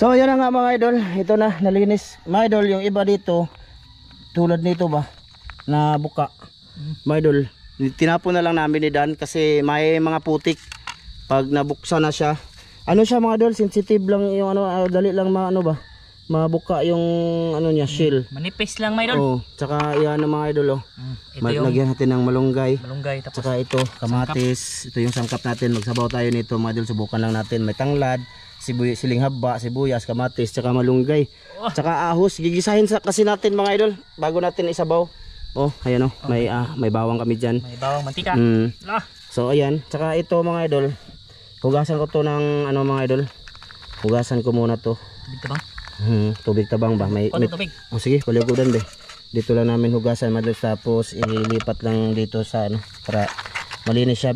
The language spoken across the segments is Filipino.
So yun na nga mga idol, ito na nalinis mga idol. Yung iba dito tulad nito ba na buka mga idol, tinapon na lang namin ni Dan kasi may mga putik. Pag nabuksan na siya, ano siya mga idol, sensitive lang yung ano, dali lang ba mabuka yung ano niya, shell. Manipis lang mga idol. Oh, tsaka yan ang mga idol oh. Lagyan natin ng malunggay. Tapos tsaka ito, kamatis. Ito yung sangkap natin. Magsabaw tayo nito mga idol. Subukan lang natin. May tanglad, siling haba, sibuyas, kamatis, tsaka malunggay. Tsaka ahos. Gigisahin kasi natin mga idol bago natin isabaw. Oh, ayan oh. May bawang kami dyan. May bawang mantika. So ayan. Tsaka ito mga idol, hugasan ko to ng ano mga idol. Hugasan ko muna to. Tubig tabang? Tubig tabang ba? May tubig. Oh sige, paligudan be. Dito lang namin hugasan madol, tapos ilipat lang dito sa ano para malinis siya.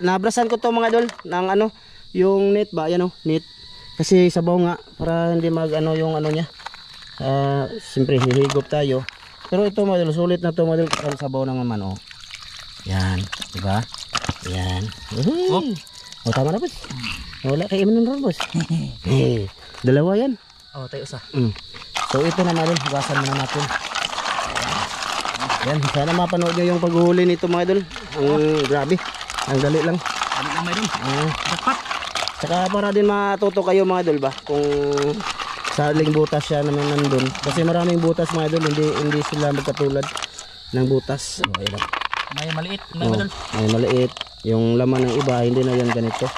Nabrasan ko to mga idol ng ano, yung net ba, yan oh, net. Kasi sabaw nga para hindi mag ano yung ano niya. Siyempre hihigop tayo. Pero ito mga idol, sulit na to mga idol, para sabaw ng naman oh. Yan, di ba? Yan. Oh, tama na boss. Wala kay iman ron boss. Dalawa yan. Oh, tayo isa. So ito na mga idol, hugasan muna natin. Yan, sana mapanood nyo yung paghuli nito mga idol. Grabe, ang dali lang. Dali lang mga idol. Dapat. Saka para din matuto kayo mga idol ba, kung saling butas siya naman nandun. Kasi maraming butas mga idol, hindi sila magkatulad ng butas. Oh, ayan. May maliit mga idol. May maliit. Yung laman ng iba, hindi na yan ganito.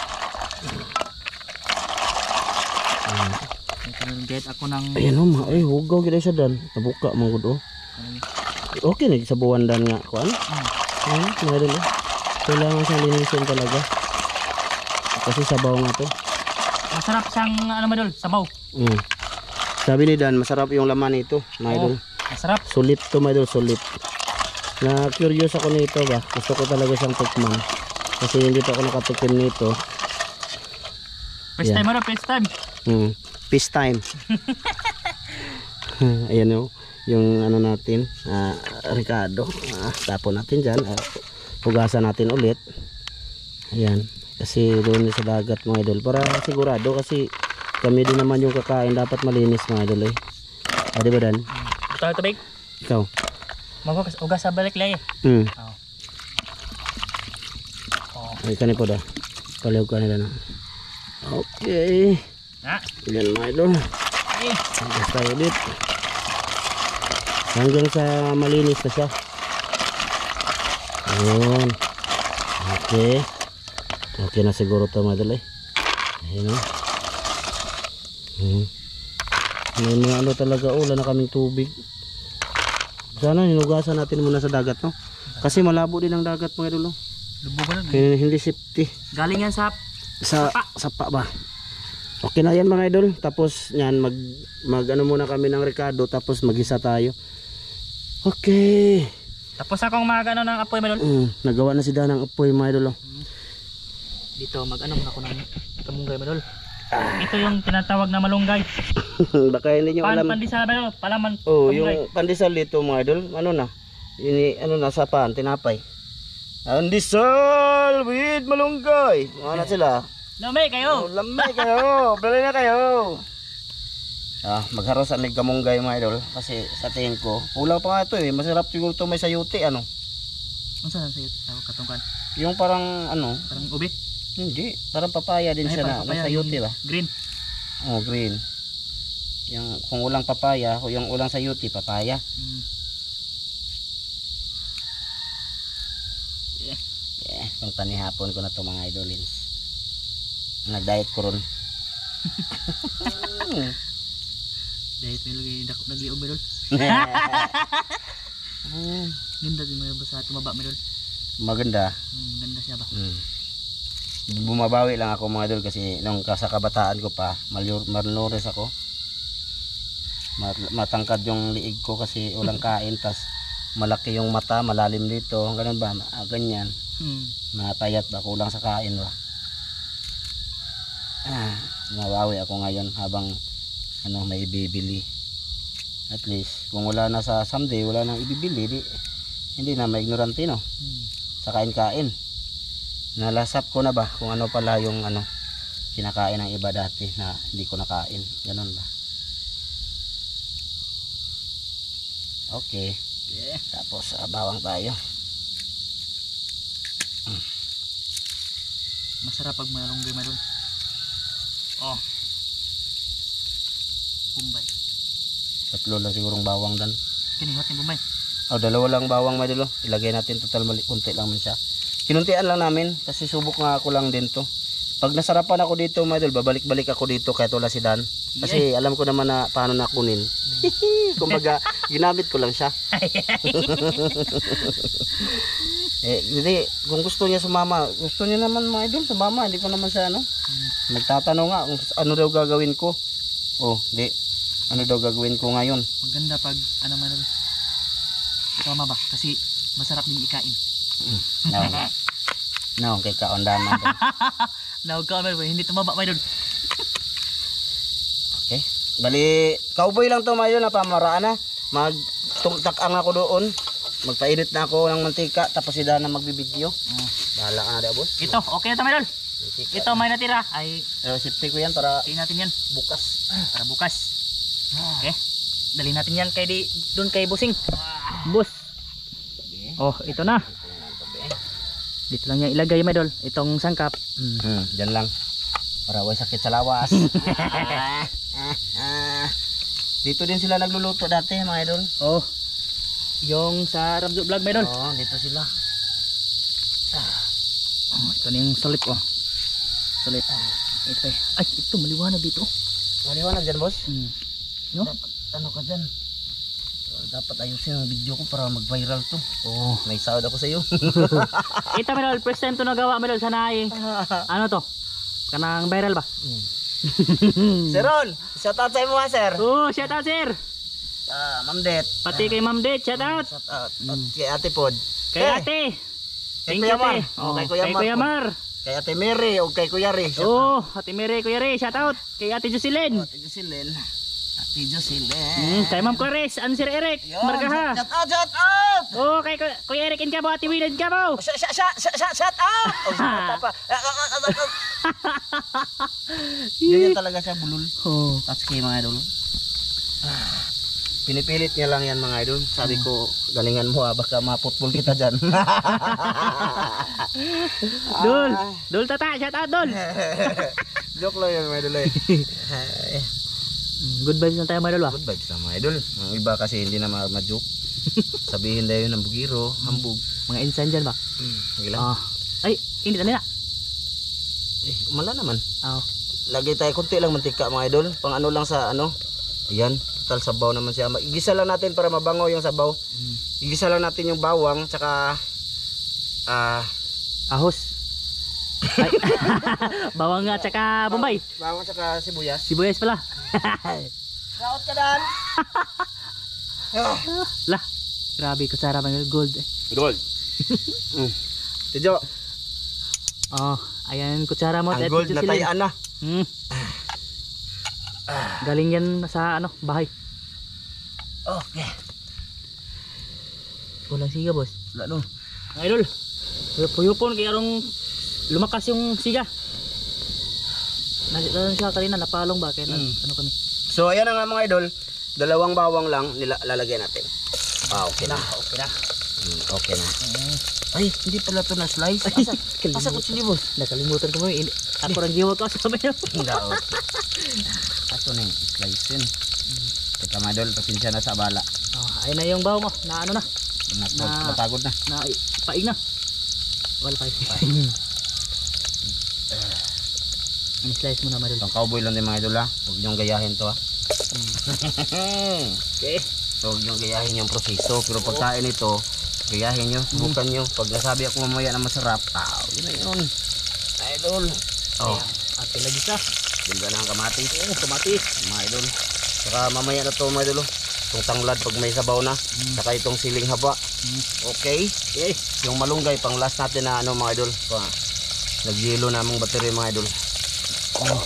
Get ako ng ayan o ma, ay hugaw gila siya dan. Nabuka mga good o. Okay na sa buwan dan nga kuan. Meron eh. Kailangan siyang linisin talaga. Kasi sabaw nga to. Masarap siyang ano madol, sabaw. Sabi ni Dan, masarap yung laman nito, mga idol. Masarap. Sulit to mga idol, sulit. Na curious ako nito ba. Gusto ko talaga siyang tikman. Kasi hindi pa ako nakatikim nito. First time madol, first time. Peace time. Ayan o, yung ano natin, Ricardo. Tapon natin dyan. Hugasan natin ulit. Ayan. Kasi doon sa dagat mga idol. Para sigurado kasi kami din naman yung kakain. Dapat malinis mga idol eh. Di ba Dan? Ito tubig? Ikaw? Maghugas sa balik lang eh. Ay kanil po da. Kalihog ka nila na. Okay. Yan mga idol. Hugas tayo ulit. Hanggang sa malinis na siya. Ayun. Okay. Okay na siguro ito mga idol eh. Ayun o. May mga ano talaga, wala na kaming tubig. Sana hinugasan natin muna sa dagat no. Kasi malabo din ang dagat mga idol. Hindi safety. Galing yan sa sapa ba. Okay na yan mga idol. Tapos yan mag ano muna kami ng Ricardo, tapos mag-isa tayo. Okay. Tapos akong magano ng apoy mga idol. Nagawa na si Dan ng apoy mga idol. Dito mag-ano muna ako ng kamunggay mga idol. Ito yung tinatawag na malunggay. Baka hindi nyo alam. Pandesal ba? Palaman. Yung pandesal dito mga idol. Ano na? Ano na sa pan, tinapay. Pandesal with malunggay. Ano sila? Lamay kayo. Lamay kayo. Bili na kayo. Magharos ang kamunggay mga idol. Kasi sa tingin ko, kulang pa nga ito eh. Masarap siguro ito may sayuti ano. Ano saan sayuti? Katungkan? Yung parang ano? Parang ube? Hindi. Parang papaya din siya na sayuti ba? Green. Oh, green. Yung kung ulang papaya, yung ulang sayuti, papaya. Pang tanihapon ko na to mga idolins. Nag-diet ko ron. Diet may lagi dakop nagliog medol. Ganda din mga basa tumaba medol. Maganda. Ganda siya ba? Bumabawi lang ako mga idol kasi nung sa kabataan ko pa, malnourished ako. Matangkad yung liig ko kasi ulang kain, tas malaki yung mata, malalim dito, ganun ba? Ganyan. Matayat ba, kulang sa kain ba? Mabawi ako ngayon habang ano may ibibili. At least kung wala na sa someday, wala nang ibibili, hindi na maignorante no. Sa kain-kain. Nalasap ko na ba kung ano pala yung ano kinakain ng iba dati na hindi ko nakain. Ganun ba? Okay. Tapos bawang tayo. Masarap pag malunggay madol. Oh. Bombay. Tatlo lang sigurong bawang dan. Kinihot ni Bombay. Dalawa lang bawang may dulo. Ilagay natin total unti lang man siya. Kinuntian lang namin kasi subok nga ako lang din to. Pag nasarapan ako dito may dulo, babalik-balik ako dito kahit wala si Dan. Kasi alam ko naman na paano na kunin. Kumbaga, ginamit ko lang siya. Hindi, kung gusto niya sumama, gusto niya naman mga idol sumama, hindi ko naman siya nagtatanong nga kung ano daw gagawin ko. Ano daw gagawin ko ngayon? Maganda pag madol. Tama ba? Kasi masarap din ikain. No, kay kaondaman. Nawag ka madol, hindi tumaba madol. Okay. Bali, cowboy lang to mayo na pamaraan na. Magtungtak-ang ako doon. Magpainit na ako ng mantika tapos si Dana magbibideo. Bahala ka na daw, boss. Ito, okay na to madol. Ito may natira ay safety ko yan para tingnan natin yan bukas. para bukas. Okay. Dali natin yan kay doon kay Busing. Boss. Oh, ito na. Dito lang niya ilagay madol itong sangkap. Diyan lang. Para way sakit sa lawas. Dito din sila nagluluto dati mga idol. Oh. Yung sa Ramjo Vlog madol. Dito sila. Ito na yung solid oh. Solid. Ito ay ito maliwanag dito. Maliwanag dyan, boss. No? Ano ka dyan? Dapat ayusin ang video ko para mag-viral to. May sahod ako sa iyo. Ito madol, first time to nagawa madol sana ay ano to? Kanang viral ba? Sir Ron, shout out sa imo ha, sir. Shout out sir. Ma'am Det. Pati kay Ma'am Det, shout out. Shout out. Kay Ate Pod. Kay Ate. Kay Kuya Mar. Kay Kuya Mar. Kay Ate Mary o kay Kuya Ri. Ate Mary, Kuya Ri, shout out. Kay Ate Jocelyn. Ate Jocelyn. Kay Ma'am Clarice, Sir Eric, Margaha. Shout out. Kay Kuya Eric Incabo, Ate Wined Incabo. Shout out. Ganyan talaga siya bulol. Tapos kay mga idol. Pinipilit niya lang yan mga idol. Sabi ko, galingan mo baka ma-football kita dyan. Dul tata, shout out Dul. Joke lang yan mga idol Good vibes lang tayo mga idol ba? Good vibes lang mga idol. Ang iba kasi hindi na ma-joke. Sabihin daw yun ng bugiro, hambog. Mga insan dyan ba? Ilang? Ay, hindi na. Umala naman. Lagi tayo kunti lang mantika mga idol. Pang ano lang sa ano. Ayan. Total sabaw naman siya. Igisa lang natin para mabango yung sabaw. Igisa lang natin yung bawang tsaka ahos. Bawang nga tsaka Bombay. Bawang tsaka sibuyas. Sibuyas pala. Raot ka dan. Lah. Grabe ko sarap ng gold. Gold. Tidyo. Ayan kutsara mo. Ang gold na tayaan na. Galing yan sa bahay. Okay. Walang siga boss. Lalo. Idol. Puyupon kaya arong lumakas yung siga. Nalan siya kanina napalong ba kaya ano kami. So ayan na nga mga idol. Dalawang bawang lang lalagyan natin. Okay na. Okay na. Ay, hindi pala ito na slice. Asa ko chili boss? Nakalimutan ko mo. Ako rin giwag ka sa bayo. Ito na yung slice yun. Teka mga idol, pasensya na sa bala. Ayun na yung bawang mo. Na ano na? Napagod na. Na paing na. Wala pa. Slice mo na mga idol. Itong cowboy lang din mga idol ha. Huwag niyong gayahin to ha. Okay. So huwag niyong gayahin yung proseso. Pero pagkain ito, gayahin nyo, subukan nyo. Pag nasabi ako mamaya na masarap, yun na yun. Idol. At pinagis na. Ganda na ang kamatis. Kamatis. Mga idol. Saka mamaya na to mga idol. Itong tanglad pag may sabaw na. Saka itong siling haba. Okay. Yung malunggay pang last natin na mga idol. Nagyelo na mong battery mga idol.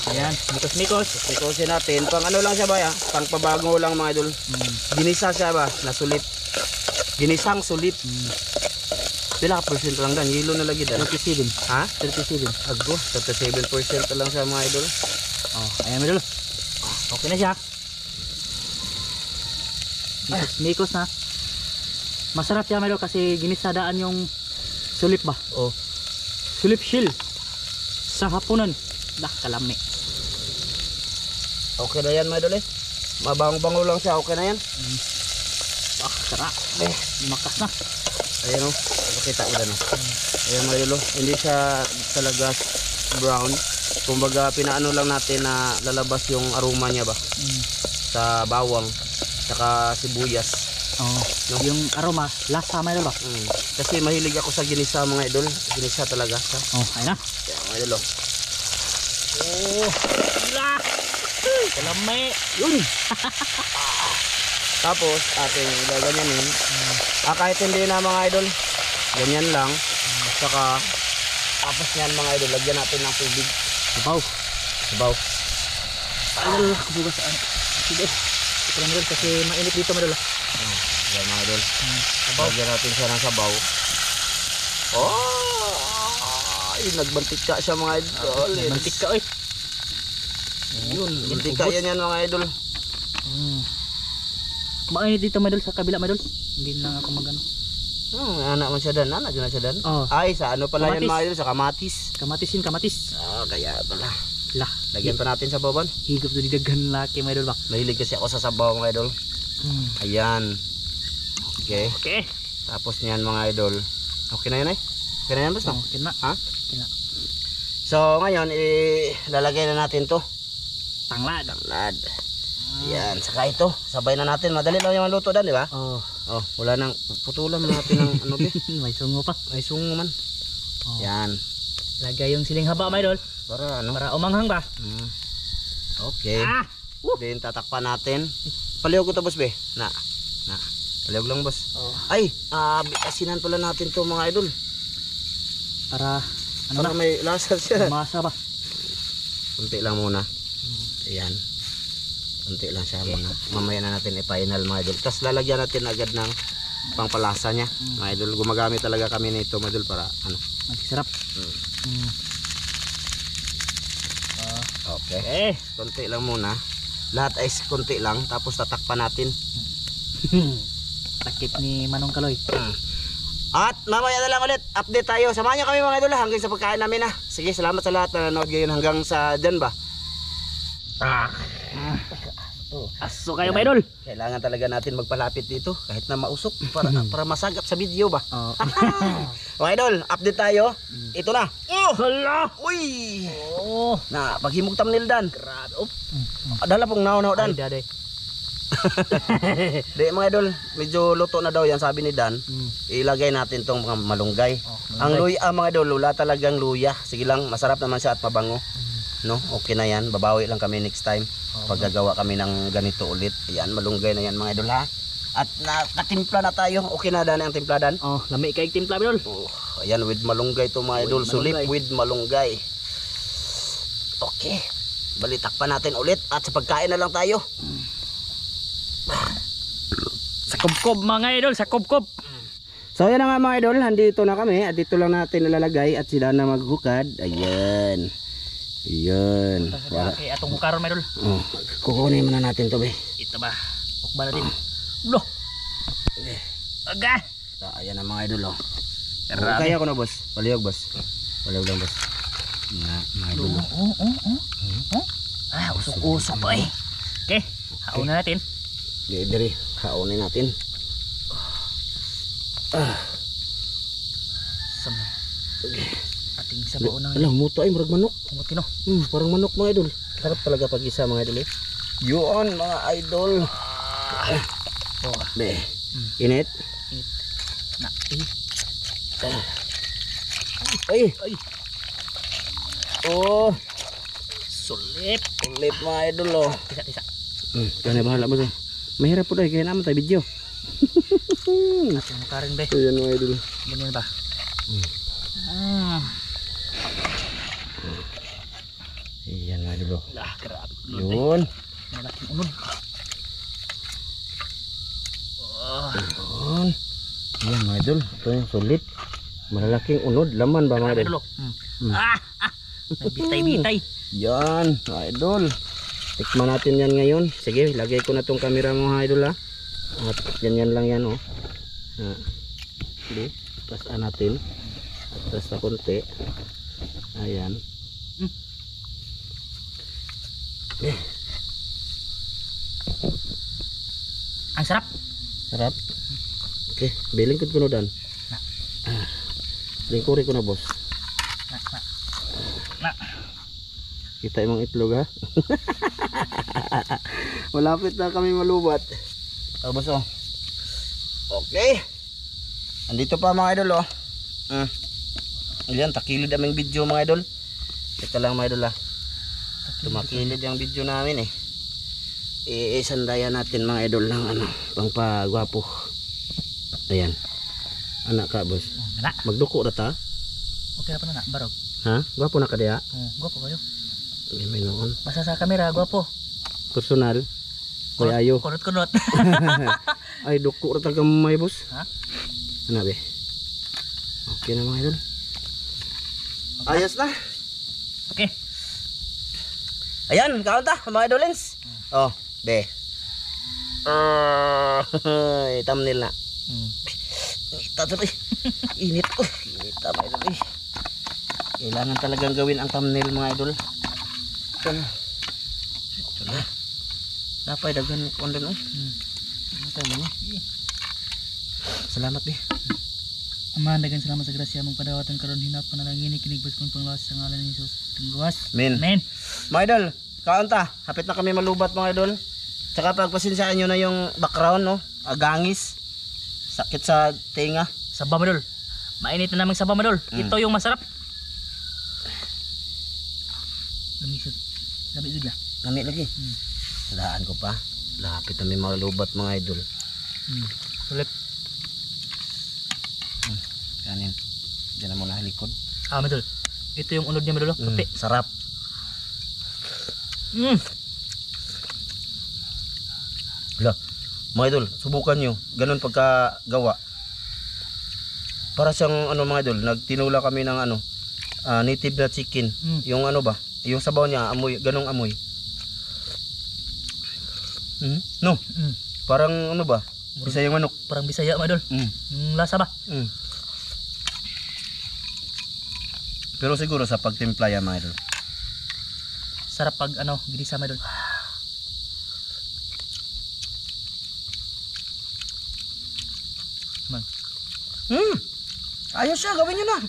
Ayan, mikos-mikos. Mikosin natin. Pang ano lang siya ba ya? Pang pabago lang mga idol. Ginisa siya ba? Nasulit. Ginisang sulit. Pila ka percent lang dan? Yelo na lagi dan. 37. Ha? 37. Ago, 37% lang siya mga idol. Oh, ayan mga idol. Okay na siya. Mikos na. Masarap siya mga idol kasi ginisadaan yung sulip ba? Oh. Sulip shield. Sa hapunan. Dah kalami. Okay na yan mga idol eh. Mabango-bango lang siya, okay na yan. Sarap. Makas na. Ayan o, makita ko na. Ayan mga idol, hindi siya talaga brown. Kumbaga pinaano lang natin na lalabas yung aroma niya ba sa bawang saka sibuyas. Oh, no? Yung aroma, lasa mga idol ba? Kasi mahilig ako sa ginisa mga idol. Ginisa talaga siya. Oh, ayun na. Ayan mga idol. Oh, gila. Kalami. Yun. Tapos ating gaganyanin. Kahit hindi na mga idol, ganyan lang. Saka tapos niyan mga idol, lagyan natin ng tubig. Sabaw. Sabaw. Idol, kubugas saan? Sige. Ito lang idol kasi mainit dito mga idol. Ayan mga idol. Lagyan natin siya ng sabaw. Oh! Ay, nagmantika siya mga idol. Mantika eh. Yun, mantika yan mga idol. Mainit dito mga idol sa kabila mga idol. Hindi lang ako magano. Anak mo siya dan, anak na siya dan. Oh. Ay, sa ano pala Kamatis. yan mga idol, sa kamatis. Kamatis. Kaya pala. Lah, Lagyan pa natin sa baban. higop to didaghan laki mga idol ba? Mahilig kasi ako sa sabaw mga idol. Ayan. Okay. Okay. Tapos niyan mga idol. Okay na yan eh. Okay na yan basta. Okay na. Ha? Okay na. So ngayon, ilalagay na natin to. Tanglad. Tanglad. Ayan, saka ito. Sabay na natin. Madali lang yung luto dan, di ba? Oh. Oh, wala nang putulan mo natin ng ano be. May sungo pa. May sungo man. Oh. Yan. Lagay yung siling haba mga idol. Para ano? Para umanghang ba? Okay. Then tatakpan natin. Palihog ko to boss be. Na. Palihog lang boss. Oh. Ay, asinan pala natin to mga idol. Para ano Para na? may lasa siya. Masa ba? Kunti lang muna. Ayan. Kunti lang siya muna. Mamaya na natin i-final mga idol. Tapos lalagyan natin agad ng pangpalasa niya. Mga idol, gumagamit talaga kami nito mga idol para ano. Masarap. Okay. Kunti lang muna. Lahat ay kunti lang. Tapos tatakpan natin. Takip ni Manong Kaloy. At mamaya na lang ulit. Update tayo. Samahan niyo kami mga idol hanggang sa pagkain namin ha. Sige, salamat sa lahat na nanood ngayon hanggang sa dyan ba. Aso kayo mga idol. Kailangan talaga natin magpalapit dito kahit na mausok para masagap sa video ba. Mga idol, update tayo. Ito na. Hala. Uy! Oh. Na, paghimog thumbnail dan. Grabe. Dala pong naw dan. Ay, daday. Di mga idol, medyo luto na daw yan sabi ni Dan. Ilagay natin tong mga malunggay. Ang luya mga idol, wala talagang luya. Sige lang, masarap naman siya at mabango. No, okay na yan. Babawi lang kami next time. Pag gagawa kami ng ganito ulit. Ayan, malunggay na yan mga idol ha. At nakatimpla na tayo. Okay na Dan ang timpla Dan. Oh, lami kay timpla idol. Ayan, with malunggay to mga idol. Sulip with malunggay. Okay. Balitak pa natin ulit. At sa pagkain na lang tayo. Sa kubkob mga idol, sa kubkob. So yan na nga mga idol, andito na kami at dito lang natin nalalagay at sila na maghukad. Ayan. Ayan. Okay, atong hukaron mga idol. Kukunin muna natin to be. Ito ba? Hukba natin. Ulo. Aga. So, ayan na mga idol oh. Grabe. Kaya ko na boss. Palihog boss. Palihog lang boss. Na mga idol oh. Usok-usok po eh. Okay, hauna natin. Diri, kaunin natin. Sama. Ating sabaw na. Alam, muto ay murag manok. Kumot kino. Parang manok mga idol. Sarap talaga pag isa mga idol eh. Yun mga idol. Be. Init. Na. Ay. Oh. Sulip. Ulit mga idol oh. Tisa. Kaya bahala mo siya. Mahirap po dahil kaya naman tayo video. Ating hukarin be. Ayan mga idol. Ganyan ba? Ayan mga idol. Lah, grabe. Yun. Malaking unod. Yun. Ayan mga idol. Ito yung sulit. Malalaking unod, laman ba mga idol? Idol. Bitay-bitay. Yan, mga idol. Tikman natin yan ngayon. Sige, lagay ko na tong camera mga idol ha. At ganyan lang yan oh. Sige, pasaan natin. At tas na konti. Ayan. Ang sarap. Sarap. Okay, biling ko kunodan. Lingkuri ko na boss. Kita imong itlog ha. Malapit na kami malubat. Boss oh. Okay. Andito pa mga idol oh. Ayan, takilid aming video mga idol. Ito lang mga idol ha. Tumakilid yung video namin eh. Isandayan natin mga idol ng ano, pang pagwapo. Ayan. Anak ka boss. Magduko na ta. Okay pa na barog. Ha? Gwapo na ka diya? Gwapo kayo. Ay, may noon. Basta sa camera, gwapo. Personal. Koy ayo. Kunot-kunot. Ay, duko na talaga may boss. Ha? Ano be? Okay na mga idol. Ayos na. Okay. Ayan, kaunta mga idolins. Oh, be. Thumbnail na. Init to. Init ko. Init ta mga idol. Kailangan talagang gawin ang thumbnail mga idol. Ito na. Ito na. Napay dagan ko doon oh. Salamat be. Ama, dagan salamat sa grasya mong padawatan karon hinap panalangin kinigbas kong pangluwas sa ngalan ni Jesus. Pangluwas. Amen. Amen. Mga idol, kaunta, hapit na kami malubat mga idol. Tsaka pagpasensyaan nyo na yung background no, agangis. Sakit sa tenga. Sabah madol. Mainit na namang sabah madol. Ito yung masarap. Lamig bigla. Lamig lagi. Salaan ko pa. Lapit na may malubat mga idol. Sulit. Kanin. Diyan na muna likod. Madol. Ito yung unod niya madol. Puti. Sarap. Hala, mga idol, subukan nyo. Ganun pagkagawa. Para siyang ano mga idol, nagtinula kami ng ano, native na chicken. Yung ano ba? Yung sabaw niya, amoy, ganong amoy. No? Parang ano ba? Bisaya manok. Parang Bisaya madol. Yung lasa ba? Pero siguro sa pagtimpla yan mga idol. Sarap pag ano, ginisa madol. Ayos siya, gawin nyo na.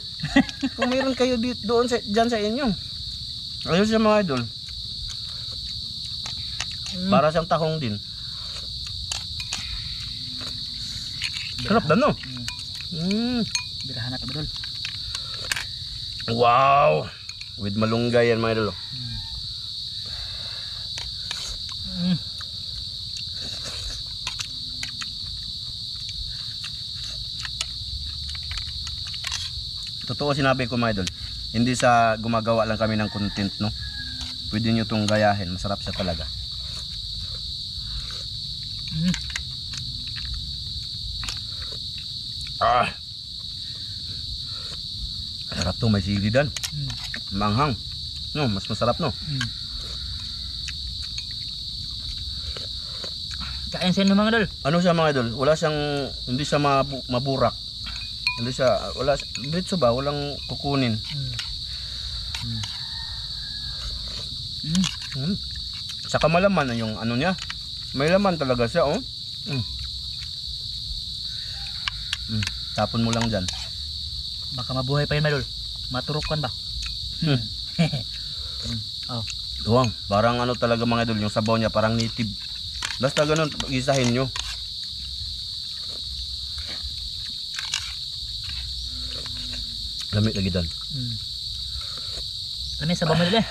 Kung mayroon kayo doon dyan sa inyo. Ayos siya mga idol. Para siyang tahong din. Sarap na no? Birahan na ito madol. Wow! With malunggay yan mga idol. Totoo sinabi ko mga idol. Hindi sa gumagawa lang kami ng content no. Pwede nyo itong gayahin. Masarap siya talaga. Sarap to, may sili dan. Manghang. No, mas masarap no. Kain sa inyo mga idol. Ano siya mga idol? Wala siyang, hindi siya maburak. Hindi siya, wala, diretso ba? Walang kukunin. Saka malaman yung ano niya. May laman talaga siya oh. Tapon mo lang dyan. Baka mabuhay pa yun madol. Maturukan ba? Duwang, parang ano talaga mga idol, yung sabaw niya parang native. Basta ganun, gisahin nyo. Lamig lagi dan. Lamig sa bamil eh.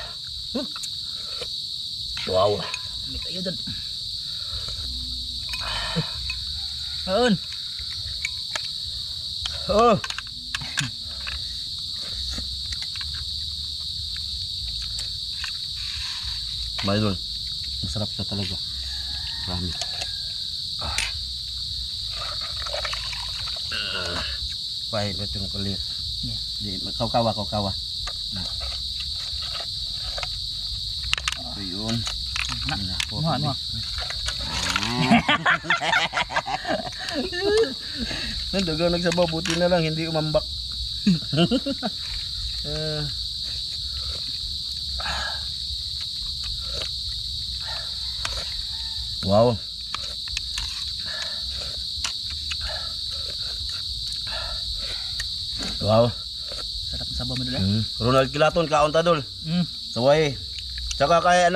Wow. Lamig kayo doon. Aun. Oh. Mga idol, masarap siya talaga. Marami. Pahit ito yung kulit. Di, kaukawa. Na. Ayun. Na. Ano? Nandagang nagsabaw, buti na lang hindi umambak. Wow. Wow. Sarap ng sabaw mo dul. Ronald Kilaton kaon ta dul. Saway. Tsaka kay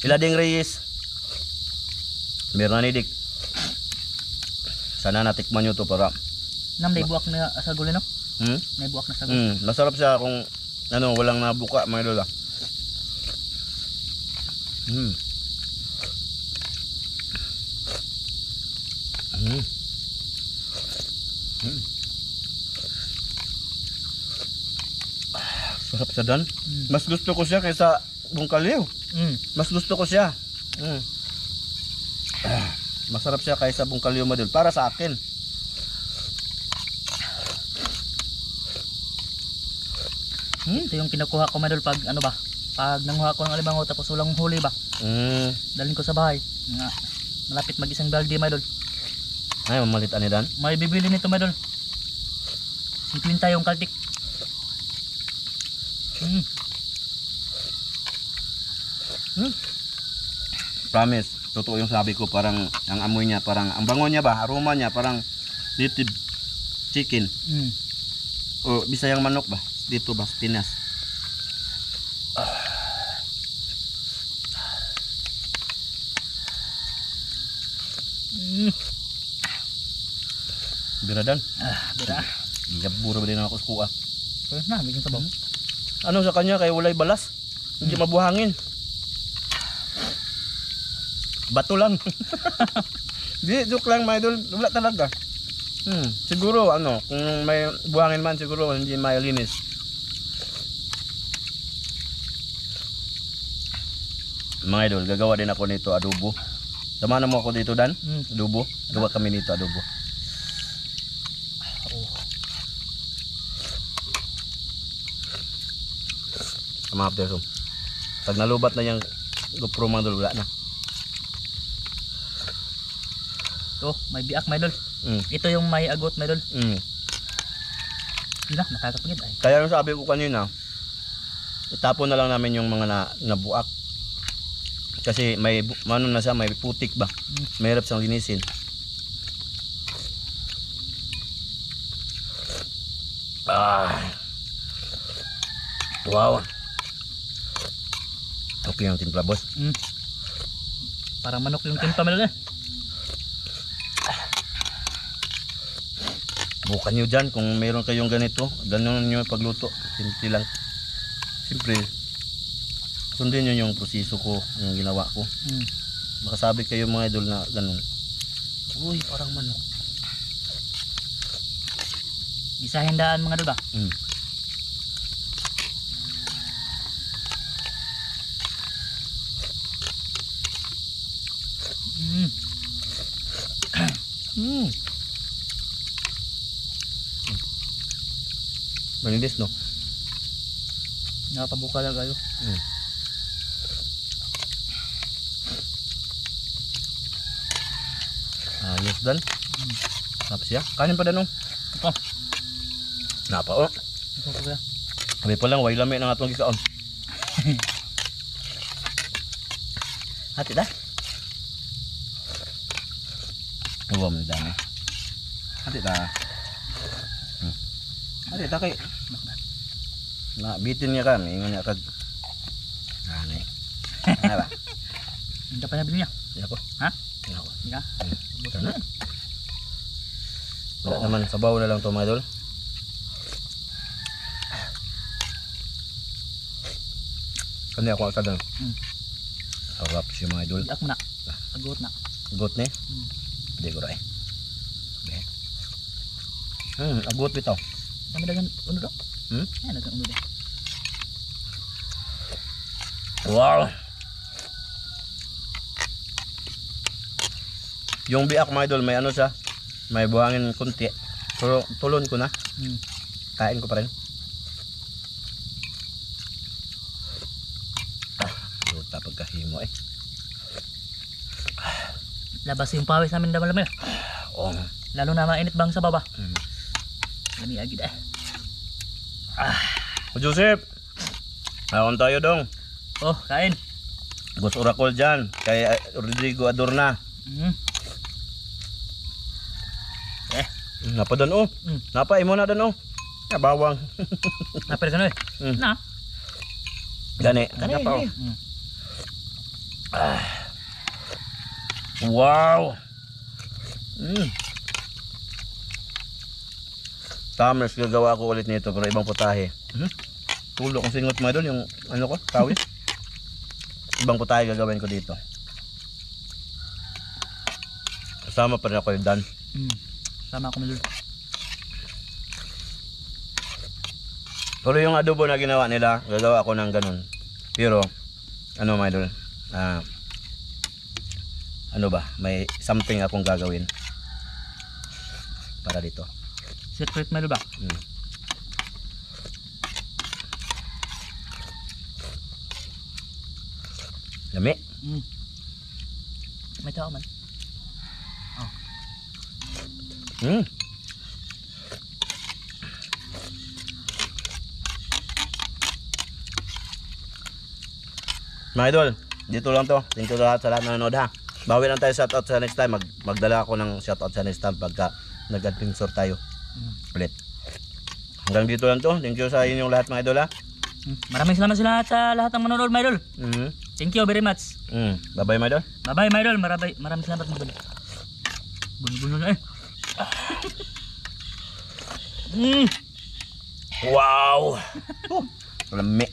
Ilading Reyes. Bernanidik. Sana natikman nyo to para. Nam may buwak na sagol no? May buwak na sagol. Masarap siya kung walang nabuka mga lola. Sarap siya dan. Mas gusto ko siya kaysa bungkaliw. Mas gusto ko siya. Masarap siya kaysa bungkaliw madul para sa akin. Ito yung kinukuha ko madul pag ano ba? Pag nanguha ko ng alimango tapos walang huli ba? Dalhin ko sa bahay. Nga, malapit mag-isang balde madul. Ay, mamalit ani dan. May bibili nito madul. 50 yung kaltik. Promise, totoo yung sabi ko, parang ang amoy niya, parang ang bango niya ba, aroma niya parang native chicken. O Bisayang manok ba? Dito ba, Pinas. Biradan. Bira. Gabura ba din ako sa kuha. Na, bigyan sabaw. Ano sa kanya kay walay balas? Hindi mabuhangin. Bato lang. Di, joke lang mga idol. Wala talaga. Siguro kung may buhangin man siguro hindi malinis. Mga idol, gagawa din ako nito adobo. Samahan mo ako dito Dan. Adobo. Gawa kami nito adobo. Mga peso. Pag nalubat na yung GoPro mga idol, wala na. Ito, may biak may idol. Ito yung may agot may idol. Hindi na, nakakapagid ay. Kaya nung sabi ko kanina, itapon na lang namin yung mga nabuak. Kasi may na siya, may putik ba. Mahirap siyang linisin. Wow. Okay yung timpla boss. Parang manok yung timpla may idol. Bukan nyo dyan kung mayroon kayong ganito. Ganun nyo pagluto. Simple lang. Siyempre, sundin nyo yung proseso ko, yung ginawa ko. Makasabi kayo mga idol na ganun. Uy, parang manok. Isahin daan mga idol ba? Manilis no? Nakapabuka lang kayo. Ayos Dan. Tapos siya. Kanin pa danong. Ito. Napa Ito po kaya. Sabi pa lang, way lami ng atong gisaon. Hati dah. Huwag mo dami. Hati dah. Hati dah kay. Na bitin niya kan, ingon niya kag. Ano ba? Hindi pa nabili niya. Iya ko. Ha? Iya ko. Hindi ka? Sana. Wala naman, sabaw na lang to mga idol. Kani ako ang sadang. Harap siya mga idol. Biak mo na. Agot na. Agot ni? Hindi ko rin. Agot bitaw. Kami dagan uno daw? Ayan, dagan uno daw. Wow! Yung biak mga idol, may ano siya? May buhangin kunti. Pero tulon ko na. Hmm. Kain ko pa rin. Luta pagkahimo eh. Labas yung pawis namin damal-damal. Oh. Lalo na mainit bang sa baba. Mm. Lami agad eh. Joseph. Awan tayo dong. Oh, kain. Boss Oracle dyan. Kay Rodrigo Adorna. Napa doon oh. Napa imo na doon oh. Bawang. Napere ka na eh. Na. Gani. Napa oh. Wow. Tamers gagawa ko ulit nito pero ibang putahe. Tulo kong singot mo doon yung ano ko, tawis. Ibang putahe gagawin ko dito. Kasama pa rin ako yung Dan. Sama ako nilul. Pero yung adobo na ginawa nila, gagawa ako ng ganun. Pero, ano mga idol, ano ba, may something akong gagawin para dito. Secret meron ba? Lami. May tao man. Mga idol, dito lang to. Thank you sa lahat na nanood ha. Bawi lang tayo shoutout sa next time. Magdala ako ng shoutout sa next time pagka nag-adventure tayo. Ulit. Hanggang dito lang to. Thank you sa inyong lahat mga idol ha. Maraming salamat sa lahat ng manonood mga idol. Thank you very much. Bye bye mga idol. Bye bye mga idol. Maraming salamat mga idol. Bunyi-bunyi na eh. Wow! Lami.